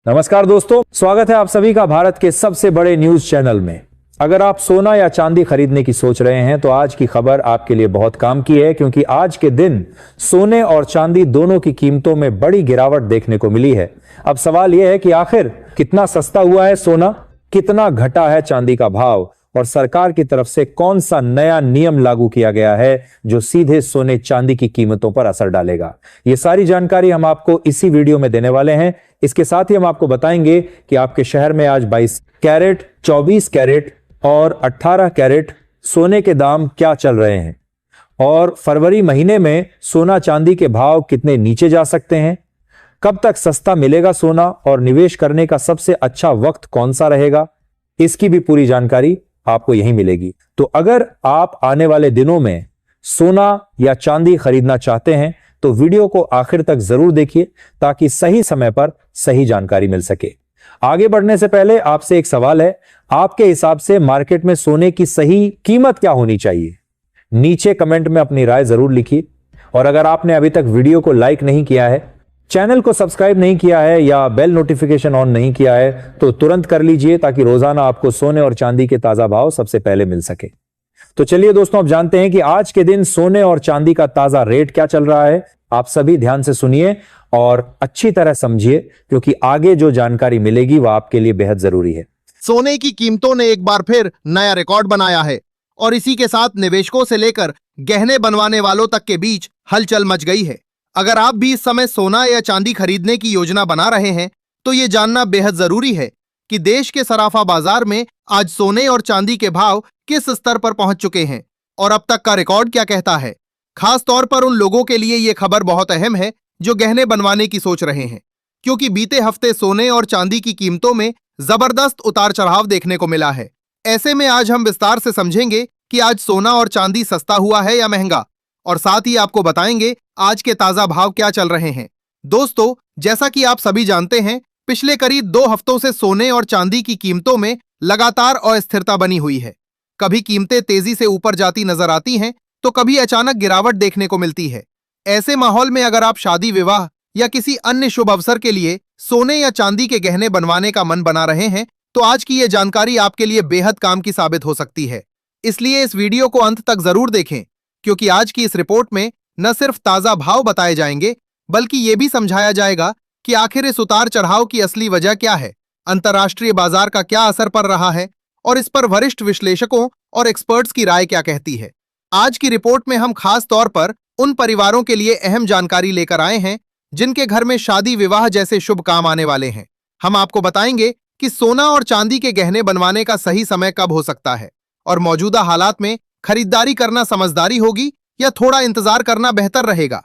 नमस्कार दोस्तों, स्वागत है आप सभी का भारत के सबसे बड़े न्यूज चैनल में। अगर आप सोना या चांदी खरीदने की सोच रहे हैं तो आज की खबर आपके लिए बहुत काम की है, क्योंकि आज के दिन सोने और चांदी दोनों की कीमतों में बड़ी गिरावट देखने को मिली है। अब सवाल यह है कि आखिर कितना सस्ता हुआ है सोना, कितना घटा है चांदी का भाव और सरकार की तरफ से कौन सा नया नियम लागू किया गया है जो सीधे सोने चांदी की कीमतों पर असर डालेगा। ये सारी जानकारी हम आपको इसी वीडियो में देने वाले हैं। इसके साथ ही हम आपको बताएंगे कि आपके शहर में आज 22 कैरेट, 24 कैरेट और 18 कैरेट सोने के दाम क्या चल रहे हैं और फरवरी महीने में सोना चांदी के भाव कितने नीचे जा सकते हैं, कब तक सस्ता मिलेगा सोना और निवेश करने का सबसे अच्छा वक्त कौन सा रहेगा, इसकी भी पूरी जानकारी आपको यहीं मिलेगी। तो अगर आप आने वाले दिनों में सोना या चांदी खरीदना चाहते हैं तो वीडियो को आखिर तक जरूर देखिए ताकि सही समय पर सही जानकारी मिल सके। आगे बढ़ने से पहले आपसे एक सवाल है, आपके हिसाब से मार्केट में सोने की सही कीमत क्या होनी चाहिए? नीचे कमेंट में अपनी राय जरूर लिखिए। और अगर आपने अभी तक वीडियो को लाइक नहीं किया है, चैनल को सब्सक्राइब नहीं किया है या बेल नोटिफिकेशन ऑन नहीं किया है तो तुरंत कर लीजिए ताकि रोजाना आपको सोने और चांदी के ताजा भाव सबसे पहले मिल सके। तो चलिए दोस्तों, अब जानते हैं कि आज के दिन सोने और चांदी का ताजा रेट क्या चल रहा है। आप सभी ध्यान से सुनिए और अच्छी तरह समझिए, क्योंकि आगे जो जानकारी मिलेगी वह आपके लिए बेहद जरूरी है। सोने की कीमतों ने एक बार फिर नया रिकॉर्ड बनाया है और इसी के साथ निवेशकों से लेकर गहने बनवाने वालों तक के बीच हलचल मच गई है। अगर आप भी इस समय सोना या चांदी खरीदने की योजना बना रहे हैं तो ये जानना बेहद जरूरी है कि देश के सराफा बाजार में आज सोने और चांदी के भाव किस स्तर पर पहुंच चुके हैं और अब तक का रिकॉर्ड क्या कहता है। खास तौर पर उन लोगों के लिए ये खबर बहुत अहम है जो गहने बनवाने की सोच रहे हैं, क्योंकि बीते हफ्ते सोने और चांदी की कीमतों में जबरदस्त उतार चढ़ाव देखने को मिला है। ऐसे में आज हम विस्तार से समझेंगे कि आज सोना और चांदी सस्ता हुआ है या महंगा, और साथ ही आपको बताएंगे आज के ताजा भाव क्या चल रहे हैं। दोस्तों, जैसा कि आप सभी जानते हैं, पिछले करीब 2 हफ्तों से सोने और चांदी की कीमतों में लगातार अस्थिरता बनी हुई है। कभी कीमतें तेजी से ऊपर जाती नजर आती हैं तो कभी अचानक गिरावट देखने को मिलती है। ऐसे माहौल में अगर आप शादी विवाह या किसी अन्य शुभ अवसर के लिए सोने या चांदी के गहने बनवाने का मन बना रहे हैं तो आज की यह जानकारी आपके लिए बेहद काम की साबित हो सकती है। इसलिए इस वीडियो को अंत तक जरूर देखें, क्योंकि आज की इस रिपोर्ट में न सिर्फ ताजा भाव बताए जाएंगे बल्कि ये भी समझाया जाएगा कि आखिर इस उतार चढ़ाव की असली वजह क्या है, अंतर्राष्ट्रीय बाजार का क्या असर पड़ रहा है और इस पर वरिष्ठ विश्लेषकों और एक्सपर्ट्स की राय क्या कहती है। आज की रिपोर्ट में हम खास तौर पर उन परिवारों के लिए अहम जानकारी लेकर आए हैं जिनके घर में शादी विवाह जैसे शुभ काम आने वाले हैं। हम आपको बताएंगे कि सोना और चांदी के गहने बनवाने का सही समय कब हो सकता है और मौजूदा हालात में खरीदारी करना समझदारी होगी या थोड़ा इंतजार करना बेहतर रहेगा।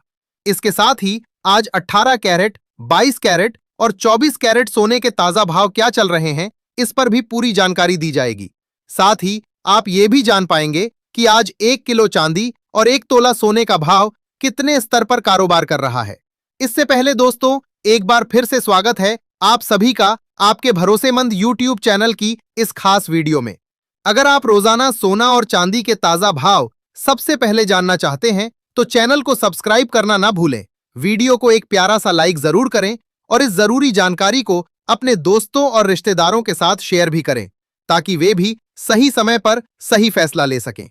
इसके साथ ही आज 18 कैरेट, 22 कैरेट और 24 कैरेट सोने के ताजा भाव क्या चल रहे हैं, इस पर भी पूरी जानकारी दी जाएगी। साथ ही आप ये भी जान पाएंगे कि आज 1 किलो चांदी और 1 तोला सोने का भाव कितने स्तर पर कारोबार कर रहा है। इससे पहले दोस्तों, एक बार फिर से स्वागत है आप सभी का आपके भरोसेमंद YouTube चैनल की इस खास वीडियो में। अगर आप रोजाना सोना और चांदी के ताजा भाव सबसे पहले जानना चाहते हैं तो चैनल को सब्सक्राइब करना ना भूलें। वीडियो को एक प्यारा सा लाइक जरूर करें और इस जरूरी जानकारी को अपने दोस्तों और रिश्तेदारों के साथ शेयर भी करें ताकि वे भी सही समय पर सही फैसला ले सकें।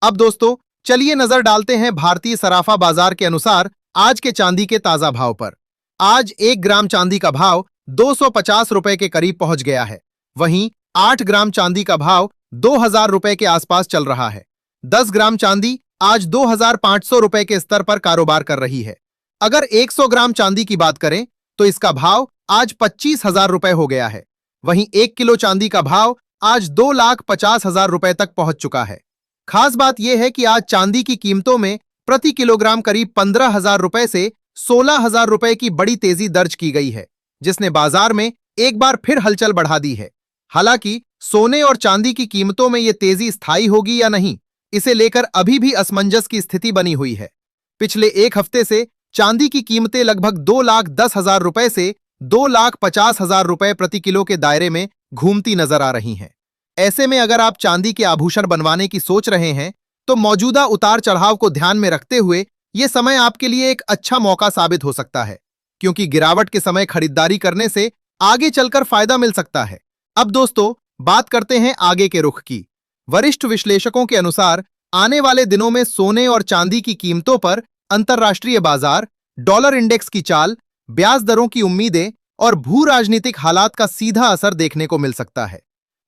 अब दोस्तों, चलिए नजर डालते हैं भारतीय सराफा बाजार के अनुसार आज के चांदी के ताजा भाव पर। आज 1 ग्राम चांदी का भाव 250 रुपए के करीब पहुंच गया है। वहीं 8 ग्राम चांदी का भाव 2000 रुपए के आसपास चल रहा है। 10 ग्राम चांदी आज 2500 रुपए के स्तर पर कारोबार कर रही है। अगर 100 ग्राम चांदी की बात करें तो इसका भाव आज 25,000 रुपए हो गया है। वहीं 1 किलो चांदी का भाव आज 2,50,000 रुपए तक पहुंच चुका है। खास बात यह है कि आज चांदी की कीमतों में प्रति किलोग्राम करीब 15,000 रुपए से 16,000 रुपए की बड़ी तेजी दर्ज की गई है, जिसने बाजार में एक बार फिर हलचल बढ़ा दी है। हालांकि सोने और चांदी की कीमतों में यह तेजी स्थायी होगी या नहीं, इसे लेकर अभी भी असमंजस की स्थिति बनी हुई है। पिछले एक हफ्ते से चांदी की कीमतें लगभग 2,10,000 रुपए से 2,50,000 रुपए प्रति किलो के दायरे में घूमती नजर आ रही हैं। ऐसे में अगर आप चांदी के आभूषण बनवाने की सोच रहे हैं तो मौजूदा उतार चढ़ाव को ध्यान में रखते हुए ये समय आपके लिए एक अच्छा मौका साबित हो सकता है, क्योंकि गिरावट के समय खरीदारी करने से आगे चलकर फायदा मिल सकता है। अब दोस्तों, बात करते हैं आगे के रुख की। वरिष्ठ विश्लेषकों के अनुसार आने वाले दिनों में सोने और चांदी की कीमतों पर अंतर्राष्ट्रीय बाजार, डॉलर इंडेक्स की चाल, ब्याज दरों की उम्मीदें और भू राजनीतिक हालात का सीधा असर देखने को मिल सकता है।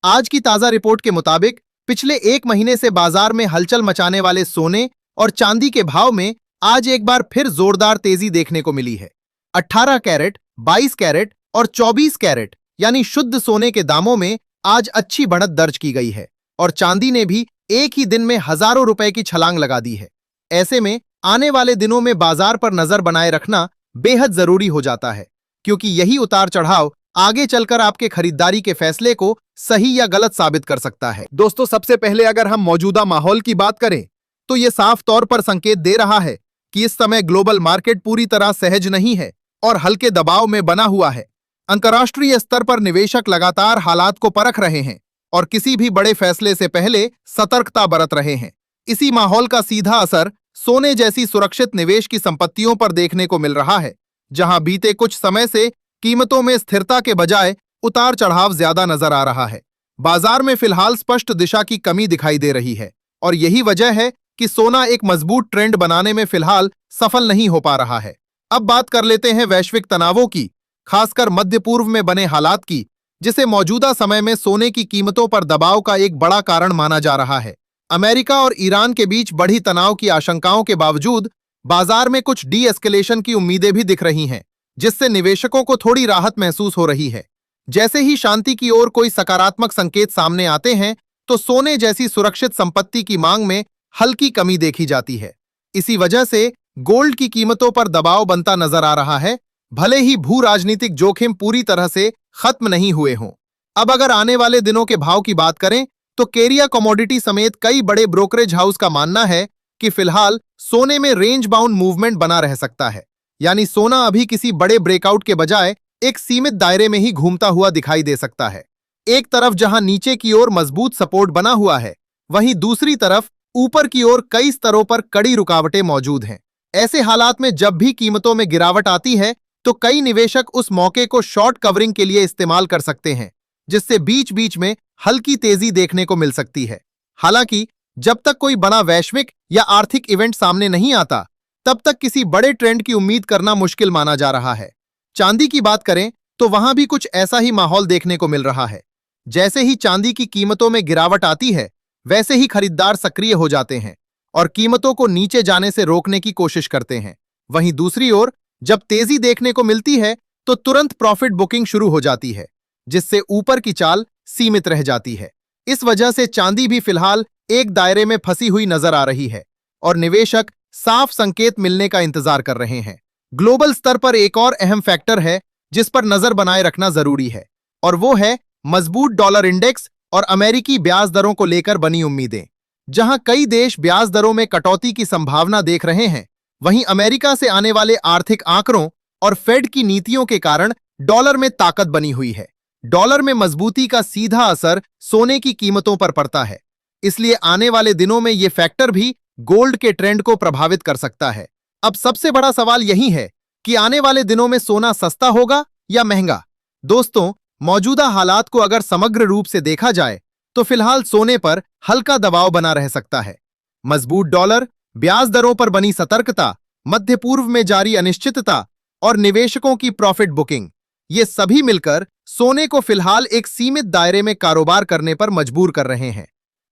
आज की ताजा रिपोर्ट के मुताबिक पिछले एक महीने से बाजार में हलचल मचाने वाले सोने और चांदी के भाव में आज एक बार फिर जोरदार तेजी देखने को मिली है। 18 कैरेट, 22 कैरेट और 24 कैरेट यानी शुद्ध सोने के दामों में आज अच्छी बढ़त दर्ज की गई है और चांदी ने भी एक ही दिन में हजारों रुपए की छलांग लगा दी है। ऐसे में आने वाले दिनों में बाजार पर नजर बनाए रखना बेहद जरूरी हो जाता है, क्योंकि यही उतार चढ़ाव आगे चलकर आपके खरीदारी के फैसले को सही या गलत साबित कर सकता है। दोस्तों, सबसे पहले अगर हम मौजूदा माहौल की बात करें तो यह साफ तौर पर संकेत दे रहा है कि इस समय ग्लोबल मार्केट पूरी तरह सहज नहीं है और हल्के दबाव में बना हुआ है। अंतर्राष्ट्रीय स्तर पर निवेशक लगातार हालात को परख रहे हैं और किसी भी बड़े फैसले से पहले सतर्कता बरत रहे हैं। इसी माहौल का सीधा असर सोने जैसी सुरक्षित निवेश की संपत्तियों पर देखने को मिल रहा है, जहां बीते कुछ समय से कीमतों में स्थिरता के बजाय उतार चढ़ाव ज्यादा नजर आ रहा है। बाजार में फिलहाल स्पष्ट दिशा की कमी दिखाई दे रही है और यही वजह है कि सोना एक मजबूत ट्रेंड बनाने में फिलहाल सफल नहीं हो पा रहा है। अब बात कर लेते हैं वैश्विक तनावों की, खासकर मध्य पूर्व में बने हालात की, जिसे मौजूदा समय में सोने की कीमतों पर दबाव का एक बड़ा कारण माना जा रहा है। अमेरिका और ईरान के बीच बढ़ी तनाव की आशंकाओं के बावजूद बाजार में कुछ डी एस्केलेशन की उम्मीदें भी दिख रही हैं, जिससे निवेशकों को थोड़ी राहत महसूस हो रही है। जैसे ही शांति की ओर कोई सकारात्मक संकेत सामने आते हैं तो सोने जैसी सुरक्षित संपत्ति की मांग में हल्की कमी देखी जाती है। इसी वजह से गोल्ड की कीमतों पर दबाव बनता नजर आ रहा है, भले ही भू राजनीतिक जोखिम पूरी तरह से खत्म नहीं हुए हों। अब अगर आने वाले दिनों के भाव की बात करें तो कैरियर कमोडिटी समेत कई बड़े ब्रोकरेज हाउस का मानना है कि फिलहाल सोने में रेंज बाउंड मूवमेंट बना रह सकता है, यानी सोना अभी किसी बड़े ब्रेकआउट के बजाय एक सीमित दायरे में ही घूमता हुआ दिखाई दे सकता है। एक तरफ जहां नीचे की ओर मजबूत सपोर्ट बना हुआ है, वहीं दूसरी तरफ ऊपर की ओर कई स्तरों पर कड़ी रुकावटें मौजूद हैं। ऐसे हालात में जब भी कीमतों में गिरावट आती है तो कई निवेशक उस मौके को शॉर्ट कवरिंग के लिए इस्तेमाल कर सकते हैं, जिससे बीच बीच में हल्की तेजी देखने को मिल सकती है। हालांकि जब तक कोई बड़ा वैश्विक या आर्थिक इवेंट सामने नहीं आता, तब तक किसी बड़े ट्रेंड की उम्मीद करना मुश्किल माना जा रहा है। चांदी की बात करें तो वहां भी कुछ ऐसा ही माहौल देखने को मिल रहा है। जैसे ही चांदी की कीमतों में गिरावट आती है, वैसे ही खरीदार सक्रिय हो जाते हैं और कीमतों को नीचे जाने से रोकने की कोशिश करते हैं। वहीं दूसरी ओर जब तेजी देखने को मिलती है तो तुरंत प्रॉफिट बुकिंग शुरू हो जाती है, जिससे ऊपर की चाल सीमित रह जाती है। इस वजह से चांदी भी फिलहाल एक दायरे में फंसी हुई नजर आ रही है और निवेशक साफ संकेत मिलने का इंतजार कर रहे हैं। ग्लोबल स्तर पर एक और अहम फैक्टर है जिस पर नजर बनाए रखना जरूरी है, और वो है मजबूत डॉलर इंडेक्स और अमेरिकी ब्याज दरों को लेकर बनी उम्मीदें। जहां कई देश ब्याज दरों में कटौती की संभावना देख रहे हैं, वहीं अमेरिका से आने वाले आर्थिक आंकड़ों और फेड की नीतियों के कारण डॉलर में ताकत बनी हुई है। डॉलर में मजबूती का सीधा असर सोने की कीमतों पर पड़ता है, इसलिए आने वाले दिनों में ये फैक्टर भी गोल्ड के ट्रेंड को प्रभावित कर सकता है। अब सबसे बड़ा सवाल यही है कि आने वाले दिनों में सोना सस्ता होगा या महंगा। दोस्तों, मौजूदा हालात को अगर समग्र रूप से देखा जाए तो फिलहाल सोने पर हल्का दबाव बना रह सकता है। मजबूत डॉलर, ब्याज दरों पर बनी सतर्कता, मध्य पूर्व में जारी अनिश्चितता और निवेशकों की प्रॉफिट बुकिंग, ये सभी मिलकर सोने को फिलहाल एक सीमित दायरे में कारोबार करने पर मजबूर कर रहे हैं।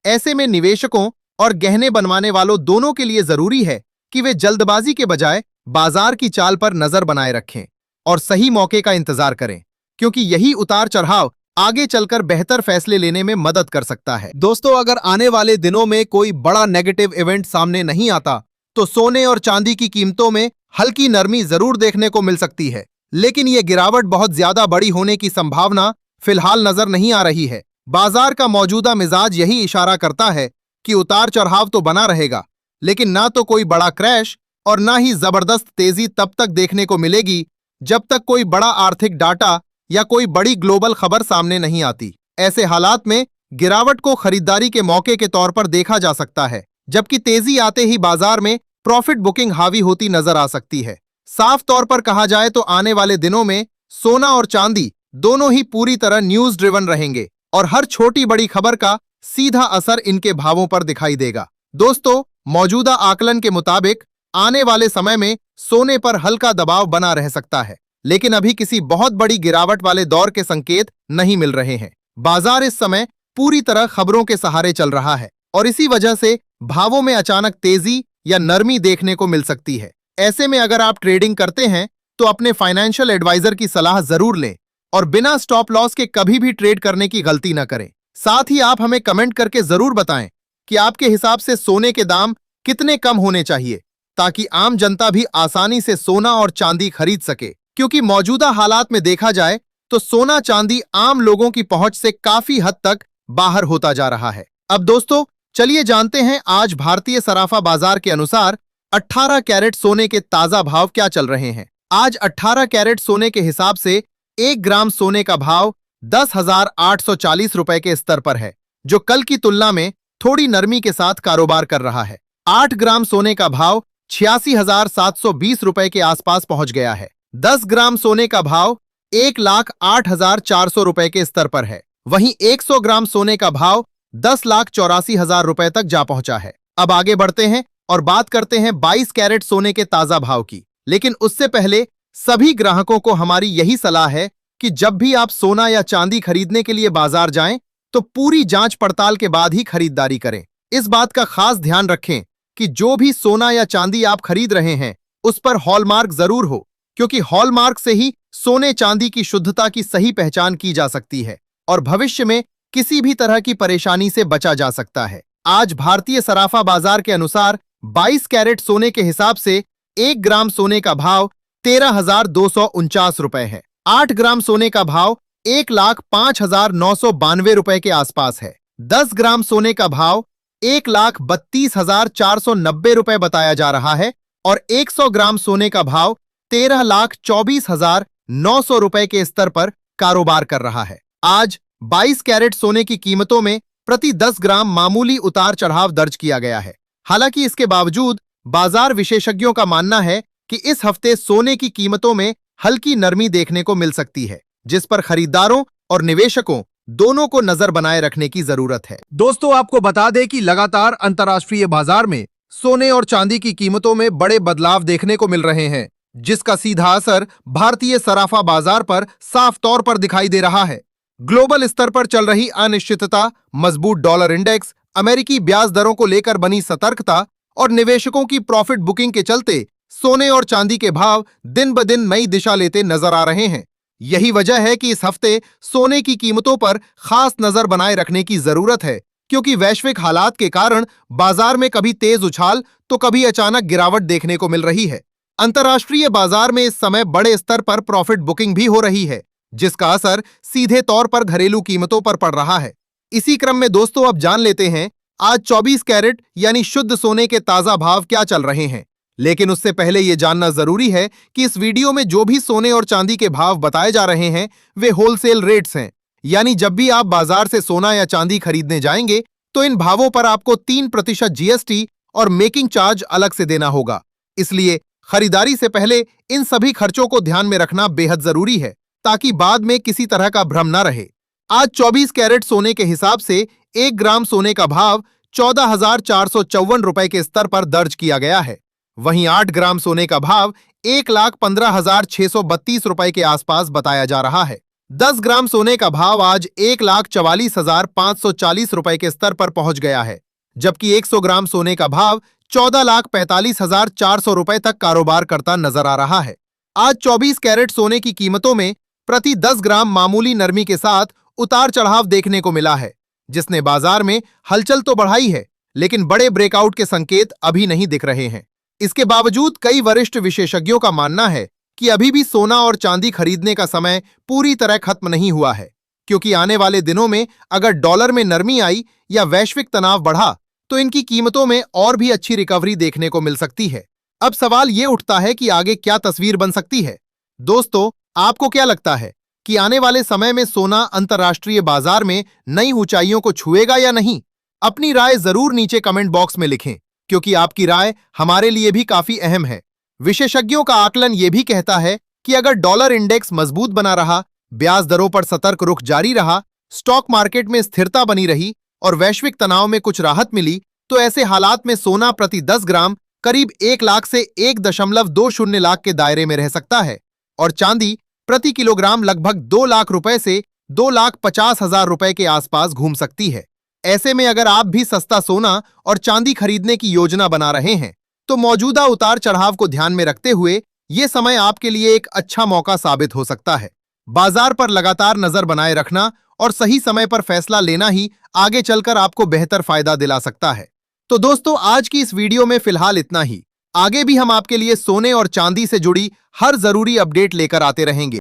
ऐसे में निवेशकों और गहने बनवाने वालों दोनों के लिए जरूरी है कि वे जल्दबाजी के बजाय बाजार की चाल पर नजर बनाए रखें और सही मौके का इंतजार करें, क्योंकि यही उतार चढ़ाव आगे चलकर बेहतर फैसले लेने में मदद कर सकता है। दोस्तों, अगर आने वाले दिनों में कोई बड़ा नेगेटिव इवेंट सामने नहीं आता तो सोने और चांदी की कीमतों में हल्की नरमी जरूर देखने को मिल सकती है, लेकिन ये गिरावट बहुत ज्यादा बड़ी होने की संभावना फिलहाल नजर नहीं आ रही है। बाजार का मौजूदा मिजाज यही इशारा करता है कि उतार चढ़ाव तो बना रहेगा, लेकिन ना तो कोई बड़ा क्रैश और ना ही जबरदस्त तेजी तब तक देखने को मिलेगी जब तक कोई बड़ा आर्थिक डाटा या कोई बड़ी ग्लोबल खबर सामने नहीं आती। ऐसे हालात में गिरावट को खरीदारी के मौके के तौर पर देखा जा सकता है, जबकि तेजी आते ही बाजार में प्रॉफिट बुकिंग हावी होती नजर आ सकती है। साफ तौर पर कहा जाए तो आने वाले दिनों में सोना और चांदी दोनों ही पूरी तरह न्यूज ड्रिवन रहेंगे और हर छोटी बड़ी खबर का सीधा असर इनके भावों पर दिखाई देगा। दोस्तों, मौजूदा आकलन के मुताबिक आने वाले समय में सोने पर हल्का दबाव बना रह सकता है, लेकिन अभी किसी बहुत बड़ी गिरावट वाले दौर के संकेत नहीं मिल रहे हैं। बाजार इस समय पूरी तरह खबरों के सहारे चल रहा है और इसी वजह से भावों में अचानक तेजी या नरमी देखने को मिल सकती है। ऐसे में अगर आप ट्रेडिंग करते हैं तो अपने फाइनेंशियल एडवाइजर की सलाह जरूर लें और बिना स्टॉप लॉस के कभी भी ट्रेड करने की गलती न करें। साथ ही आप हमें कमेंट करके जरूर बताएं कि आपके हिसाब से सोने के दाम कितने कम होने चाहिए ताकि आम जनता भी आसानी से सोना और चांदी खरीद सके, क्योंकि मौजूदा हालात में देखा जाए तो सोना चांदी आम लोगों की पहुंच से काफी हद तक बाहर होता जा रहा है। अब दोस्तों, चलिए जानते हैं आज भारतीय सराफा बाजार के अनुसार 18 कैरेट सोने के ताजा भाव क्या चल रहे हैं। आज 18 कैरेट सोने के हिसाब से 1 ग्राम सोने का भाव 10,840 रुपए के स्तर पर है, जो कल की तुलना में थोड़ी नरमी के साथ कारोबार कर रहा है। 8 ग्राम सोने का भाव 86,720 रुपए के आसपास पहुंच गया है। 10 ग्राम सोने का भाव 1,08,400 रुपए के स्तर पर है। वहीं 100 ग्राम सोने का भाव 10,84,000 रुपए तक जा पहुंचा है। अब आगे बढ़ते हैं और बात करते हैं 22 कैरेट सोने के ताजा भाव की। लेकिन उससे पहले सभी ग्राहकों को हमारी यही सलाह है कि जब भी आप सोना या चांदी खरीदने के लिए बाजार जाएं तो पूरी जांच पड़ताल के बाद ही खरीदारी करें। इस बात का खास ध्यान रखें कि जो भी सोना या चांदी आप खरीद रहे हैं उस पर हॉलमार्क जरूर हो, क्योंकि हॉलमार्क से ही सोने चांदी की शुद्धता की सही पहचान की जा सकती है और भविष्य में किसी भी तरह की परेशानी से बचा जा सकता है। आज भारतीय सराफा बाजार के अनुसार 22 कैरेट सोने के हिसाब से 1 ग्राम सोने का भाव 13,249 रुपए है। 8 ग्राम सोने का भाव 1,05,992 रुपए के आसपास है। 10 ग्राम सोने का भाव 1,32,490 रुपए बताया जा रहा है और 100 ग्राम सोने का भाव 13,24,900 रुपए के स्तर पर कारोबार कर रहा है। आज 22 कैरेट सोने की कीमतों में प्रति 10 ग्राम मामूली उतार चढ़ाव दर्ज किया गया है। हालांकि इसके बावजूद बाजार विशेषज्ञों का मानना है कि इस हफ्ते सोने की कीमतों में हल्की नरमी देखने को मिल सकती है, जिस पर खरीदारों और निवेशकों दोनों को नजर बनाए रखने की जरूरत है। दोस्तों, आपको बता दें कि लगातार अंतर्राष्ट्रीय बाजार में सोने और चांदी की कीमतों में बड़े बदलाव देखने को मिल रहे हैं, जिसका सीधा असर भारतीय सराफा बाजार पर साफ तौर पर दिखाई दे रहा है। ग्लोबल स्तर पर चल रही अनिश्चितता, मजबूत डॉलर इंडेक्स, अमेरिकी ब्याज दरों को लेकर बनी सतर्कता और निवेशकों की प्रॉफिट बुकिंग के चलते सोने और चांदी के भाव दिन ब दिन नई दिशा लेते नजर आ रहे हैं। यही वजह है कि इस हफ्ते सोने की कीमतों पर खास नजर बनाए रखने की जरूरत है, क्योंकि वैश्विक हालात के कारण बाजार में कभी तेज उछाल तो कभी अचानक गिरावट देखने को मिल रही है। अंतर्राष्ट्रीय बाजार में इस समय बड़े स्तर पर प्रॉफिट बुकिंग भी हो रही है, जिसका असर सीधे तौर पर घरेलू कीमतों पर पड़ रहा है। इसी क्रम में दोस्तों, अब जान लेते हैं आज 24 कैरेट यानी शुद्ध सोने के ताजा भाव क्या चल रहे हैं। लेकिन उससे पहले यह जानना जरूरी है कि इस वीडियो में जो भी सोने और चांदी के भाव बताए जा रहे हैं वे होलसेल रेट्स हैं, यानी जब भी आप बाजार से सोना या चांदी खरीदने जाएंगे तो इन भावों पर आपको 3% जीएसटी और मेकिंग चार्ज अलग से देना होगा। इसलिए खरीदारी से पहले इन सभी खर्चों को ध्यान में रखना बेहद जरूरी है, ताकि बाद में किसी तरह का भ्रम न रहे। आज 24 कैरेट सोने के हिसाब से 1 ग्राम सोने का भाव 14,454 रुपए के स्तर पर दर्ज किया गया है। वहीं 8 ग्राम सोने का भाव 1,15,632 रुपए के आसपास बताया जा रहा है। 10 ग्राम सोने का भाव आज 1,44,540 रुपए के स्तर पर पहुंच गया है, जबकि 100 ग्राम सोने का भाव 14,45,400 रुपए तक कारोबार करता नजर आ रहा है। आज 24 कैरेट सोने की कीमतों में प्रति 10 ग्राम मामूली नरमी के साथ उतार चढ़ाव देखने को मिला है, जिसने बाजार में हलचल तो बढ़ाई है, लेकिन बड़े ब्रेकआउट के संकेत अभी नहीं दिख रहे हैं। इसके बावजूद कई वरिष्ठ विशेषज्ञों का मानना है कि अभी भी सोना और चांदी खरीदने का समय पूरी तरह खत्म नहीं हुआ है, क्योंकि आने वाले दिनों में अगर डॉलर में नरमी आई या वैश्विक तनाव बढ़ा तो इनकी कीमतों में और भी अच्छी रिकवरी देखने को मिल सकती है। अब सवाल ये उठता है कि आगे क्या तस्वीर बन सकती है। दोस्तों, आपको क्या लगता है कि आने वाले समय में सोना अंतर्राष्ट्रीय बाजार में नई ऊंचाइयों को छुएगा या नहीं? अपनी राय जरूर नीचे कमेंट बॉक्स में लिखें, क्योंकि आपकी राय हमारे लिए भी काफी अहम है। विशेषज्ञों का आकलन ये भी कहता है कि अगर डॉलर इंडेक्स मजबूत बना रहा ब्याज दरों पर सतर्क रुख जारी रहा, स्टॉक मार्केट में स्थिरता बनी रही और वैश्विक तनाव में कुछ राहत मिली, तो ऐसे हालात में सोना प्रति 10 ग्राम करीब 1 लाख से 1.20 लाख के दायरे में रह सकता है और चांदी प्रति किलोग्राम लगभग 2 लाख रुपए से 2,50,000 रुपए के आसपास घूम सकती है। ऐसे में अगर आप भी सस्ता सोना और चांदी खरीदने की योजना बना रहे हैं, तो मौजूदा उतार चढ़ाव को ध्यान में रखते हुए ये समय आपके लिए एक अच्छा मौका साबित हो सकता है। बाजार पर लगातार नजर बनाए रखना और सही समय पर फैसला लेना ही आगे चलकर आपको बेहतर फायदा दिला सकता है। तो दोस्तों, आज की इस वीडियो में फिलहाल इतना ही। आगे भी हम आपके लिए सोने और चांदी से जुड़ी हर जरूरी अपडेट लेकर आते रहेंगे।